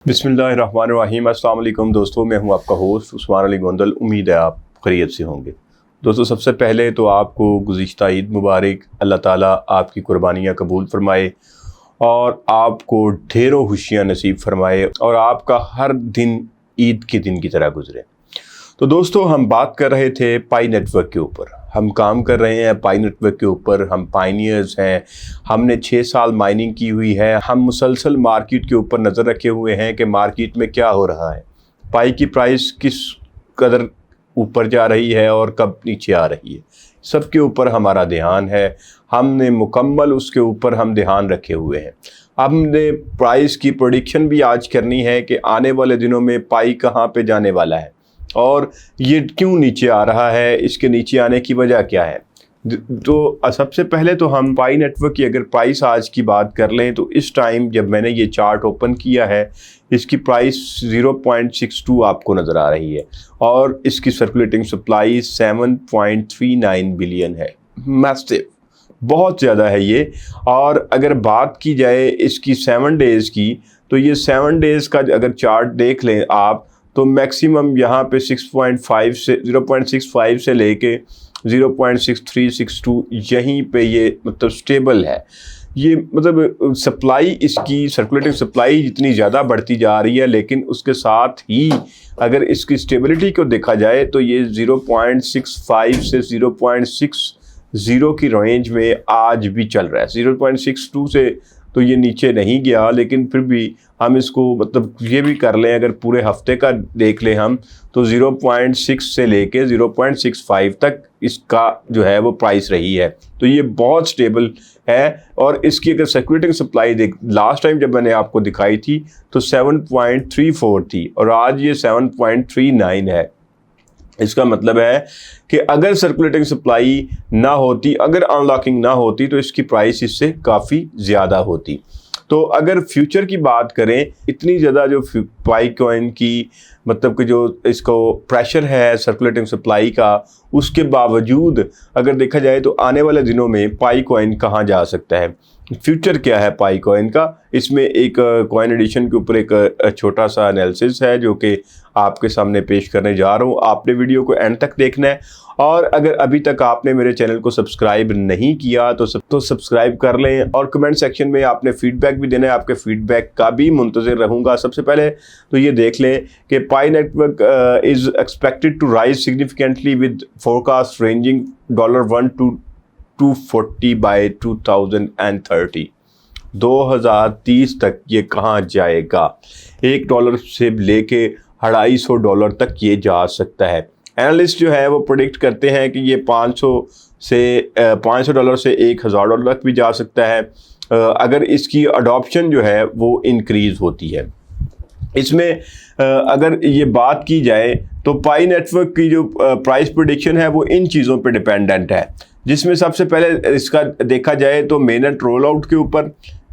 बिस्मिल्लाहिर्रहमानिर्रहीम। अस्सलाम वालेकुम दोस्तों, मैं हूं आपका होस्ट उस्मान अली गोंदल। उम्मीद है आप खैरियत से होंगे। दोस्तों, सबसे पहले तो आपको गुज़िश्ता ईद मुबारक। अल्लाह ताला आपकी कुर्बानियाँ कबूल फ़रमाए और आपको ढेरों खुशियाँ नसीब फरमाए और आपका हर दिन ईद के दिन की तरह गुजरे। तो दोस्तों, हम बात कर रहे थे पाई नेटवर्क के ऊपर। हम काम कर रहे हैं पाई नेटवर्क के ऊपर। हम पाइनियर्स हैं। हमने 6 साल माइनिंग की हुई है। हम मुसलसल मार्केट के ऊपर नज़र रखे हुए हैं कि मार्केट में क्या हो रहा है, पाई की प्राइस किस कदर ऊपर जा रही है और कब नीचे आ रही है। सबके ऊपर हमारा ध्यान है। हमने मुकम्मल उसके ऊपर हम ध्यान रखे हुए हैं। हमने प्राइस की प्रेडिक्शन भी आज करनी है कि आने वाले दिनों में पाई कहाँ पे जाने वाला है और ये क्यों नीचे आ रहा है, इसके नीचे आने की वजह क्या है। तो सबसे पहले तो हम पाई नेटवर्क की अगर प्राइस आज की बात कर लें तो इस टाइम जब मैंने ये चार्ट ओपन किया है, इसकी प्राइस 0.62 आपको नज़र आ रही है और इसकी सर्कुलेटिंग सप्लाई 7.39 बिलियन है। मैसिव, बहुत ज़्यादा है ये। और अगर बात की जाए इसकी 7 डेज़ की, तो ये 7 डेज़ का अगर चार्ट देख लें आप, तो मैक्सिमम यहाँ पे 6.5 से 0.65 से लेके 0.6362 यहीं पे ये मतलब स्टेबल है। ये मतलब सप्लाई, इसकी सर्कुलेटिंग सप्लाई जितनी ज़्यादा बढ़ती जा रही है, लेकिन उसके साथ ही अगर इसकी स्टेबिलिटी को देखा जाए तो ये 0.65 से 0.60 की रेंज में आज भी चल रहा है। 0.62 से तो ये नीचे नहीं गया, लेकिन फिर भी हम इसको मतलब ये भी कर लें, अगर पूरे हफ्ते का देख लें हम, तो 0.6 से लेके 0.65 तक इसका जो है वो प्राइस रही है। तो ये बहुत स्टेबल है। और इसकी अगर सर्कुलेटिंग सप्लाई देख, लास्ट टाइम जब मैंने आपको दिखाई थी तो 7.34 थी और आज ये 7.39 है। इसका मतलब है कि अगर सर्कुलेटिंग सप्लाई ना होती, अगर अनलॉकिंग ना होती, तो इसकी प्राइस इससे काफ़ी ज़्यादा होती। तो अगर फ्यूचर की बात करें, इतनी ज़्यादा जो पाई कॉइन की मतलब कि जो इसको प्रेशर है सर्कुलेटिंग सप्लाई का, उसके बावजूद अगर देखा जाए तो आने वाले दिनों में पाई कॉइन कहाँ जा सकता है, फ्यूचर क्या है पाई कॉइन का, इसमें एक कॉइन एडिशन के ऊपर एक छोटा सा एनालिसिस है जो कि आपके सामने पेश करने जा रहा हूँ। आपने वीडियो को एंड तक देखना है और अगर अभी तक आपने मेरे चैनल को सब्सक्राइब नहीं किया तो सब्सक्राइब कर लें और कमेंट सेक्शन में आपने फीडबैक भी देना है। आपके फीडबैक का भी मुंतज़िर रहूँगा। सबसे पहले तो ये देख लें कि Pi Network is expected to rise significantly with forecast ranging $1 to 240 by 2030। 2030 तक ये कहाँ जाएगा, $1 से लेके $250 तक ये जा सकता है। एनालिस्ट जो है वो प्रेडिक्ट करते हैं कि ये $500 से $1,000 तक भी जा सकता है अगर इसकी अडॉप्शन जो है वो इंक्रीज़ होती है। इसमें अगर ये बात की जाए तो पाई नेटवर्क की जो प्राइस प्रेडिक्शन है वो इन चीज़ों पे डिपेंडेंट है, जिसमें सबसे पहले इसका देखा जाए तो मेनट रोल आउट के ऊपर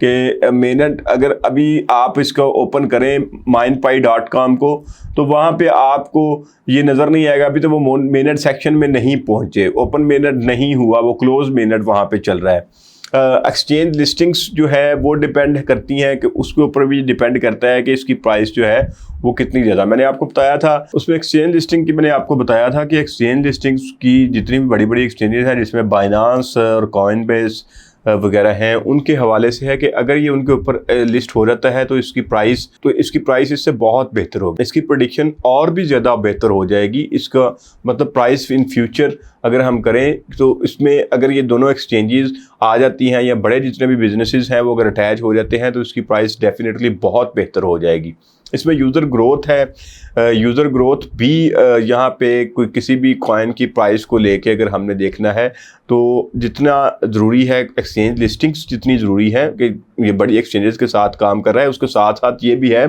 कि मेनट अगर अभी आप इसका ओपन करें minepie.com को, तो वहाँ पे आपको ये नज़र नहीं आएगा। अभी तो वो मेनट सेक्शन में नहीं पहुँचे, ओपन मेनट नहीं हुआ, वो क्लोज मेनट वहाँ पे चल रहा है। एक्सचेंज लिस्टिंग्स जो है वो डिपेंड करती हैं कि उसके ऊपर भी डिपेंड करता है कि इसकी प्राइस जो है वो कितनी ज़्यादा। मैंने आपको बताया था उसमें एक्सचेंज लिस्टिंग की, मैंने आपको बताया था कि एक्सचेंज लिस्टिंग्स की जितनी भी बड़ी बड़ी एक्सचेंजेस हैं जिसमें बाइनांस और कॉइनबेस वगैरह हैं, उनके हवाले से है कि अगर ये उनके ऊपर लिस्ट हो जाता है तो इसकी प्राइस इससे बहुत बेहतर होगी। इसकी प्रेडिक्शन और भी ज़्यादा बेहतर हो जाएगी। इसका मतलब प्राइस इन फ्यूचर अगर हम करें तो इसमें अगर ये दोनों एक्सचेंजेस आ जाती हैं या बड़े जितने भी बिजनेसेस हैं वो अगर अटैच हो जाते हैं तो इसकी प्राइस डेफिनेटली बहुत बेहतर हो जाएगी। इसमें यूज़र ग्रोथ है। यूज़र ग्रोथ भी यहाँ पे कोई किसी भी कॉइन की प्राइस को लेके अगर हमने देखना है तो जितना ज़रूरी है एक्सचेंज लिस्टिंग्स जितनी ज़रूरी है कि ये बड़ी एक्सचेंजेस के साथ काम कर रहा है, उसके साथ साथ ये भी है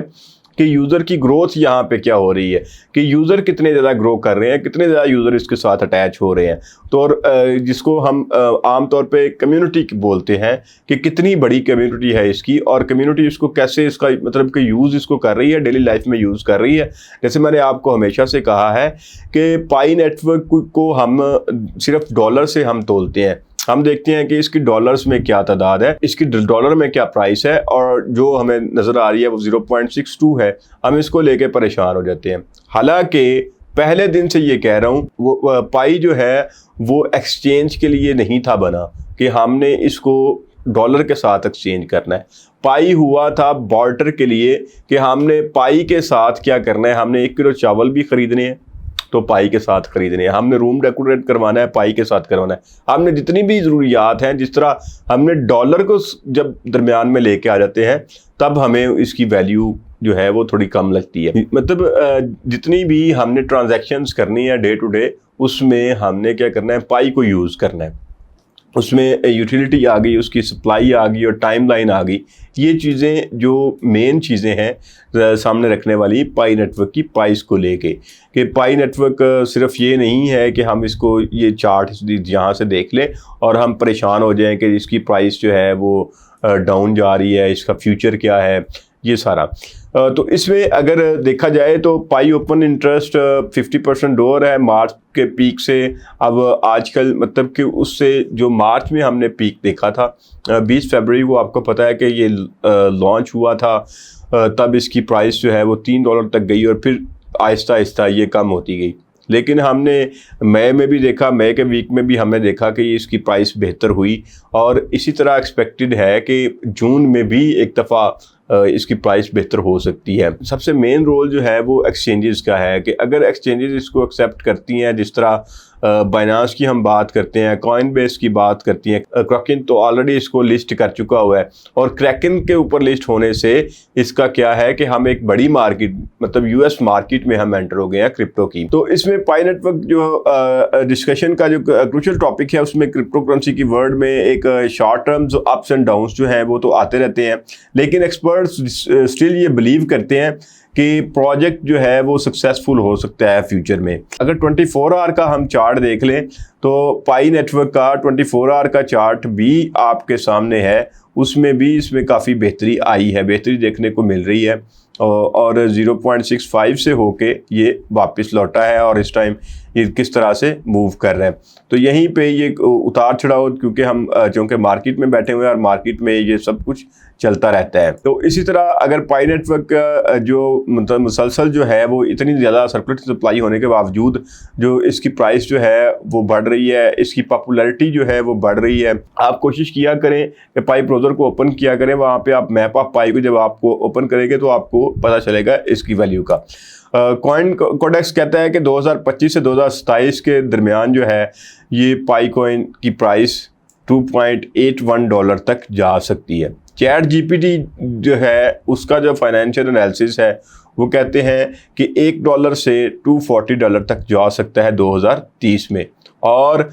कि यूज़र की ग्रोथ यहाँ पे क्या हो रही है, कि यूज़र कितने ज़्यादा ग्रो कर रहे हैं, कितने ज़्यादा यूज़र इसके साथ अटैच हो रहे हैं। तो और जिसको हम आमतौर पे कम्युनिटी बोलते हैं कि कितनी बड़ी कम्युनिटी है इसकी और कम्युनिटी इसको कैसे इसका मतलब कि यूज़ इसको कर रही है, डेली लाइफ में यूज़ कर रही है। जैसे मैंने आपको हमेशा से कहा है कि पाई नेटवर्क को हम सिर्फ डॉलर से हम तोलते हैं, हम देखते हैं कि इसकी डॉलर्स में क्या तादाद है, इसकी डॉलर में क्या प्राइस है, और जो हमें नज़र आ रही है वो 0.62 है। हम इसको लेके परेशान हो जाते हैं। हालांकि पहले दिन से ये कह रहा हूँ, वो पाई जो है वो एक्सचेंज के लिए नहीं था बना कि हमने इसको डॉलर के साथ एक्सचेंज करना है। पाई हुआ था बार्टर के लिए कि हमने पाई के साथ क्या करना है, हमने 1 किलो चावल भी खरीदने हैं तो पाई के साथ खरीदने हैं, हमने रूम डेकोरेट करवाना है पाई के साथ करवाना है, हमने जितनी भी ज़रूरियात हैं, जिस तरह हमने डॉलर को जब दरमियान में लेके आ जाते हैं तब हमें इसकी वैल्यू जो है वो थोड़ी कम लगती है। मतलब जितनी भी हमने ट्रांजैक्शंस करनी है डे टू डे, उसमें हमने क्या करना है, पाई को यूज़ करना है। उसमें यूटिलिटी आ गई, उसकी सप्लाई आ गई और टाइमलाइन आ गई। ये चीज़ें जो मेन चीज़ें हैं सामने रखने वाली पाई नेटवर्क की, पाइस को लेके कि पाई नेटवर्क सिर्फ ये नहीं है कि हम इसको ये चार्ट यहाँ से देख लें और हम परेशान हो जाएं कि इसकी प्राइस जो है वो डाउन जा रही है, इसका फ्यूचर क्या है, ये सारा। तो इसमें अगर देखा जाए तो पाई ओपन इंटरेस्ट 50% डोर है मार्च के पीक से। अब आजकल मतलब कि उससे जो मार्च में हमने पीक देखा था 20 फरवरी को, आपको पता है कि ये लॉन्च हुआ था, तब इसकी प्राइस जो है वो $3 तक गई और फिर आहिस्ता आहिस्ता ये कम होती गई। लेकिन हमने मई में भी देखा, मई के वीक में भी हमने देखा कि इसकी प्राइस बेहतर हुई और इसी तरह एक्सपेक्टेड है कि जून में भी एक दफ़ा इसकी प्राइस बेहतर हो सकती है। सबसे मेन रोल जो है वो एक्सचेंजेस का है कि अगर एक्सचेंजेस इसको एक्सेप्ट करती हैं, जिस तरह बाइनांस की हम बात करते हैं, कॉइनबेस की बात करती हैं, क्रैकन तो ऑलरेडी इसको लिस्ट कर चुका हुआ है और क्रैकन के ऊपर लिस्ट होने से इसका क्या है कि हम एक बड़ी मार्केट मतलब यूएस मार्केट में हम एंटर हो गए हैं क्रिप्टो की। तो इसमें पाई नेटवर्क जो डिस्कशन का जो क्रूशियल टॉपिक है उसमें क्रिप्टो करेंसी की वर्ल्ड में एक short terms ups and downs जो हैं वो तो आते रहते हैं, लेकिन एक्सपर्ट्स स्टिल ये बिलीव करते हैं कि प्रोजेक्ट जो है वो सक्सेसफुल हो सकता है फ्यूचर में। अगर 24 आवर का हम चार्ट देख लें तो पाई नेटवर्क का 24 आवर का चार्ट भी आपके सामने है, उसमें भी इसमें काफ़ी बेहतरी आई है, बेहतरी देखने को मिल रही है और 0.65 से होके ये वापस लौटा है और इस टाइम ये किस तरह से मूव कर रहे हैं। तो यहीं पे ये उतार चढ़ाव, क्योंकि हम चूँकि मार्केट में बैठे हुए हैं और मार्केट में ये सब कुछ चलता रहता है। तो इसी तरह अगर पाई नेटवर्क जो मतलब मुसलसल जो है वो इतनी ज़्यादा सर्कुलेटिव सप्लाई होने के बावजूद जो इसकी प्राइस जो है वो बढ़ रही है, इसकी पॉपुलैरिटी जो है वो बढ़ रही है। आप कोशिश किया करें कि पाई ब्राउज़र को ओपन किया करें, वहाँ पे आप मैप ऑफ पाई को जब आपको ओपन करेंगे तो आपको पता चलेगा इसकी वैल्यू का। कॉइन कोडेक्स कहता है कि 2025 से 2027 के दरमियान जो है ये पाई कॉइन की प्राइस $2.81 तक जा सकती है। चैट जीपीटी जो है उसका जो फाइनेंशियल एनालिसिस है वो कहते हैं कि $1 से $240 तक जा सकता है 2030 में, और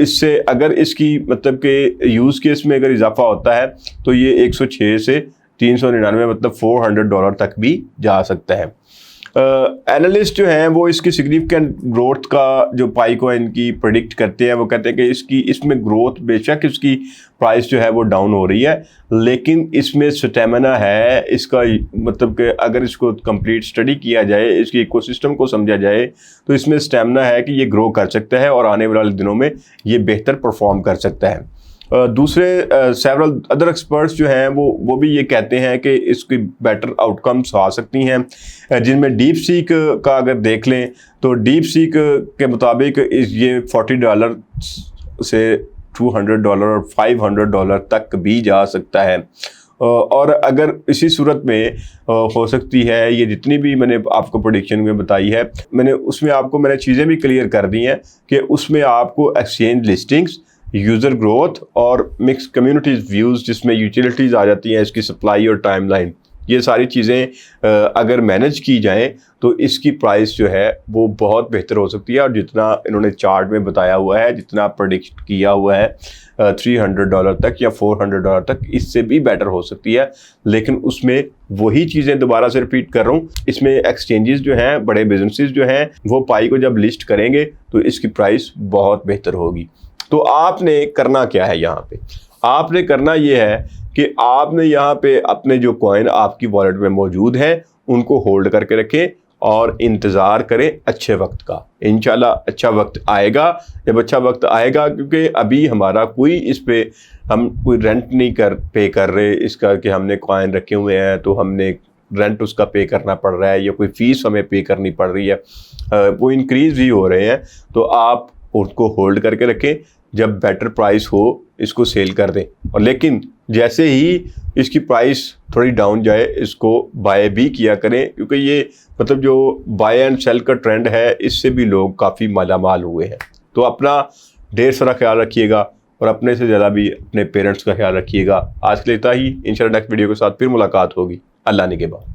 इससे अगर इसकी मतलब कि यूज़ केस में अगर इजाफा होता है तो ये 106 से 399 मतलब $400 तक भी जा सकता है। एनालिस्ट जो हैं वो इसकी सिग्निफिकेंट ग्रोथ का जो पाई कॉइन की प्रेडिक्ट करते हैं, वो कहते हैं कि इसमें ग्रोथ बेशक इसकी प्राइस जो है वो डाउन हो रही है, लेकिन इसमें स्टेमिना है इसका, मतलब कि अगर इसको कंप्लीट स्टडी किया जाए, इसकी इकोसिस्टम को समझा जाए तो इसमें स्टेमिना है कि ये ग्रो कर सकता है और आने वाले दिनों में ये बेहतर परफॉर्म कर सकता है। दूसरे सेवरल अदर एक्सपर्ट्स जो हैं वो भी ये कहते हैं कि इसकी बेटर आउटकम्स आ सकती हैं, जिनमें डीप सीक का अगर देख लें तो डीप सीक के मुताबिक ये $40 से $200 और $500 तक भी जा सकता है। और अगर इसी सूरत में हो सकती है ये जितनी भी मैंने आपको प्रेडिक्शन में बताई है, मैंने चीज़ें भी क्लियर कर दी हैं कि उसमें आपको एक्सचेंज लिस्टिंग्स, यूज़र ग्रोथ और मिक्स कम्युनिटीज़ व्यूज़ जिसमें यूटिलिटीज़ आ जाती हैं, इसकी सप्लाई और टाइमलाइन, ये सारी चीज़ें अगर मैनेज की जाएं तो इसकी प्राइस जो है वो बहुत बेहतर हो सकती है। और जितना इन्होंने चार्ट में बताया हुआ है, जितना प्रेडिक्ट किया हुआ है $300 तक या $400 तक, इससे भी बेटर हो सकती है। लेकिन उसमें वही चीज़ें दोबारा से रिपीट कर रहा हूँ, इसमें एक्सचेंजेस जो हैं, बड़े बिजनेसेस जो हैं, वो पाई को जब लिस्ट करेंगे तो इसकी प्राइस बहुत बेहतर होगी। तो आपने करना क्या है, यहाँ पे आपने करना ये है कि आपने यहाँ पे अपने जो कॉइन आपकी वॉलेट में मौजूद हैं उनको होल्ड करके रखें, और इंतज़ार करें अच्छे वक्त का। इंशाल्लाह अच्छा वक्त आएगा। जब अच्छा वक्त आएगा, क्योंकि अभी हमारा कोई इस पे हम कोई रेंट नहीं पे कर रहे इसका कि हमने कॉइन रखे हुए हैं तो हमने रेंट उसका पे करना पड़ रहा है या कोई फ़ीस हमें पे करनी पड़ रही है, वो इंक्रीज़ ही हो रहे हैं। तो आप उसको होल्ड करके रखें, जब बेटर प्राइस हो इसको सेल कर दें। और लेकिन जैसे ही इसकी प्राइस थोड़ी डाउन जाए इसको बाय भी किया करें, क्योंकि ये मतलब जो बाय एंड सेल का ट्रेंड है इससे भी लोग काफ़ी मालामाल हुए हैं। तो अपना ढेर सारा ख्याल रखिएगा और अपने से ज़्यादा भी अपने पेरेंट्स का ख्याल रखिएगा। आज के लिए इतना ही। इंशाल्लाह नेक्स्ट वीडियो के साथ फिर मुलाकात होगी। अल्लाह निगहबान।